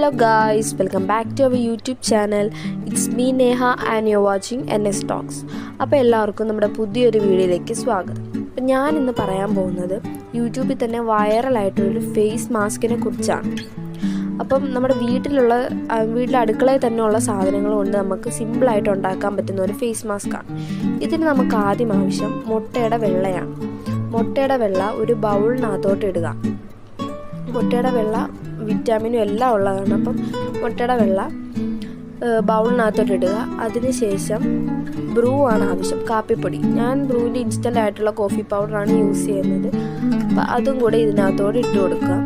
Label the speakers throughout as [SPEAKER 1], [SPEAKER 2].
[SPEAKER 1] Hello guys, welcome back to our YouTube channel. It's me Neha and you're watching NS Talks. അപ്പോൾ എല്ലാവർക്കും നമ്മുടെ പുതിയൊരു വീഡിയോയിലേക്ക് സ്വാഗതം. അപ്പോൾ ഞാൻ ഇന്ന് പറയാൻ പോകുന്നത് യൂട്യൂബിൽ തന്നെ വൈറലായിട്ടൊരു ഫേസ് മാസ്കിനെ കുറിച്ചാണ്. അപ്പം നമ്മുടെ വീട്ടിലെ അടുക്കളയിൽ തന്നെ ഉള്ള സാധനങ്ങൾ കൊണ്ട് നമുക്ക് സിമ്പിളായിട്ട് ഉണ്ടാക്കാൻ പറ്റുന്ന ഒരു ഫേസ് മാസ്കാണ്. ഇതിന് നമുക്ക് ആദ്യം ആവശ്യം മുട്ടയുടെ വെള്ളയാണ്. മുട്ടയുടെ വെള്ള ഒരു ബൗളിനകത്തോട്ട് ഇടുക. മുട്ടയുടെ വെള്ള വിറ്റാമിനും എല്ലാം ഉള്ളതാണ്. അപ്പം മുട്ടയുടെ വെള്ള ബൗളിനകത്തോട്ട് ഇടുക. അതിനുശേഷം ബ്രൂ ആണ് ആവശ്യം, കാപ്പിപ്പൊടി. ഞാൻ ബ്രൂവിൻ്റെ ഇൻസ്റ്റൻ്റ് ആയിട്ടുള്ള കോഫി പൗഡറാണ് യൂസ് ചെയ്യുന്നത്. അപ്പം അതും കൂടെ ഇതിനകത്തോട്ട് ഇട്ട് കൊടുക്കുക.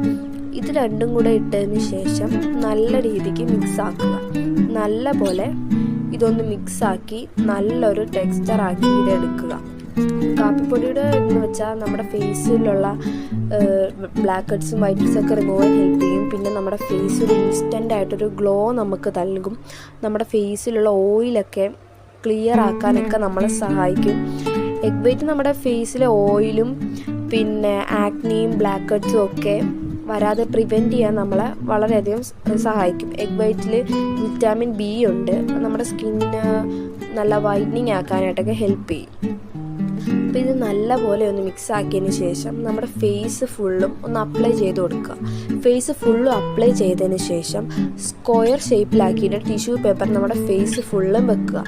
[SPEAKER 1] ഇത് രണ്ടും കൂടെ ഇട്ടതിന് ശേഷം നല്ല രീതിക്ക് മിക്സ് ആക്കുക. നല്ല പോലെ ഇതൊന്ന് മിക്സാക്കി നല്ലൊരു ടെക്സ്ചറാക്കി ഇതെടുക്കുക. കാപ്പിപ്പൊടിയുടെ എന്ന് വെച്ചാൽ നമ്മുടെ ഫേസിലുള്ള ബ്ലാക്ക് ഹെഡ്സും വൈറ്റ് ഹെഡ്സും ഒക്കെ റിമൂവ് ചെയ്യാൻ ഹെൽപ്പ് ചെയ്യും. പിന്നെ നമ്മുടെ ഫേസ് ഒരു ഇൻസ്റ്റൻ്റ് ആയിട്ടൊരു ഗ്ലോ നമുക്ക് നൽകും. നമ്മുടെ ഫേസിലുള്ള ഓയിലൊക്കെ ക്ലിയർ ആക്കാനൊക്കെ നമ്മളെ സഹായിക്കും. എഗ് വൈറ്റ് നമ്മുടെ ഫേസിലെ ഓയിലും പിന്നെ ആക്നിയും ബ്ലാക്ക് ഹെഡ്സും ഒക്കെ വരാതെ പ്രിവെൻറ്റ് ചെയ്യാൻ നമ്മളെ വളരെയധികം സഹായിക്കും. എഗ് വൈറ്റിൽ വിറ്റാമിൻ ബി ഉണ്ട്. നമ്മുടെ സ്കിന്നിന് നല്ല വൈറ്റനിങ് ആക്കാനായിട്ടൊക്കെ ഹെൽപ്പ് ചെയ്യും. അപ്പോൾ ഇത് നല്ലപോലെ ഒന്ന് മിക്സ് ആക്കിയതിന് ശേഷം നമ്മുടെ ഫേസ് ഫുള്ളും ഒന്ന് അപ്ലൈ ചെയ്ത് കൊടുക്കുക. ഫേസ് ഫുള്ളും അപ്ലൈ ചെയ്തതിന് ശേഷം സ്ക്വയർ ഷേപ്പിലാക്കിയിട്ട് ടിഷ്യൂ പേപ്പർ നമ്മുടെ ഫേസ് ഫുള്ളും വെക്കുക.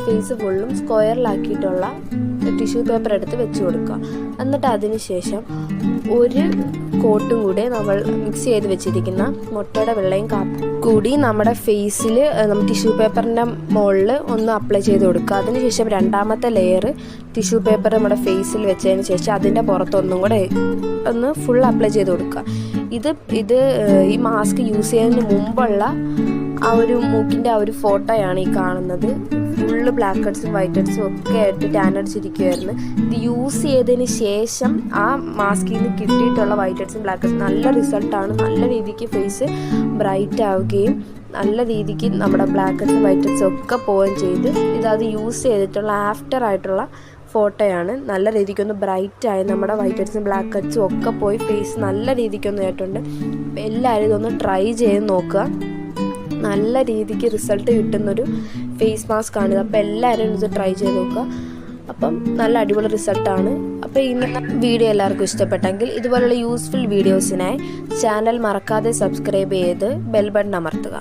[SPEAKER 1] ഫേസ് ഫുള്ളും സ്ക്വയറിലാക്കിയിട്ടുള്ള ടിഷ്യൂ പേപ്പർ എടുത്ത് വെച്ച് കൊടുക്കുക. എന്നിട്ട് അതിന് ശേഷം ഒരു കോട്ടും കൂടി നമ്മൾ മിക്സ് ചെയ്ത് വെച്ചിരിക്കുന്ന മുട്ടയുടെ വെള്ളയും കൂടി നമ്മുടെ ഫേസിൽ ടിഷ്യൂ പേപ്പറിൻ്റെ മുകളിൽ ഒന്ന് അപ്ലൈ ചെയ്ത് കൊടുക്കുക. അതിനുശേഷം രണ്ടാമത്തെ ലെയർ ടിഷ്യൂ പേപ്പർ നമ്മുടെ ഫേസിൽ വെച്ചതിന് ശേഷം അതിൻ്റെ പുറത്തൊന്നും കൂടെ ഒന്ന് ഫുൾ അപ്ലൈ ചെയ്ത് കൊടുക്കുക. ഇത് ഈ മാസ്ക് യൂസ് ചെയ്യുന്നതിന് മുമ്പുള്ള ആ ഒരു മൂക്കിൻ്റെ ആ ഒരു ഫോട്ടോയാണ് ഈ കാണുന്നത്. ഫുള്ള് ബ്ലാക്ക് ഹെഡ്സും വൈറ്റ് ഹെഡ്സും ഒക്കെ ആയിട്ട് ടാൻ അടിച്ചിരിക്കുമായിരുന്നു. ഇത് യൂസ് ചെയ്തതിന് ശേഷം ആ മാസ്കിൽ നിന്ന് കിട്ടിയിട്ടുള്ള വൈറ്റ് ഹെഡ്സും ബ്ലാക്ക് ഹെഡ്സും നല്ല റിസൾട്ടാണ്. നല്ല രീതിക്ക് ഫേസ് ബ്രൈറ്റ് ആവുകയും നല്ല രീതിക്ക് നമ്മുടെ ബ്ലാക്ക് ഹെഡ്സും വൈറ്റ് ഹെഡ്സും ഒക്കെ പോവുകയും ചെയ്ത് ഇതത് യൂസ് ചെയ്തിട്ടുള്ള ആഫ്റ്റർ ആയിട്ടുള്ള ഫോട്ടോയാണ്. നല്ല രീതിക്കൊന്ന് ബ്രൈറ്റായി നമ്മുടെ വൈറ്റ് ഹെഡ്സും ബ്ലാക്ക് ഹെഡ്സും ഒക്കെ പോയി ഫേസ് നല്ല രീതിക്കൊന്നും ആയിട്ടുണ്ട്. എല്ലാവരും ഇതൊന്ന് ട്രൈ ചെയ്ത് നോക്കുക. നല്ല രീതിക്ക് റിസൾട്ട് കിട്ടുന്നൊരു ഫേസ് മാസ്ക് ആണിത്. അപ്പോൾ എല്ലാവരും ഇത് ട്രൈ ചെയ്ത് നോക്കുക. അപ്പം നല്ല അടിപൊളി റിസൾട്ടാണ്. അപ്പോൾ ഇന്നത്തെ വീഡിയോ എല്ലാവർക്കും ഇഷ്ടപ്പെട്ടെങ്കിൽ ഇതുപോലുള്ള യൂസ്ഫുൾ വീഡിയോസിനായി ചാനൽ മറക്കാതെ സബ്സ്ക്രൈബ് ചെയ്ത് ബെൽ ബട്ടൺ അമർത്തുക.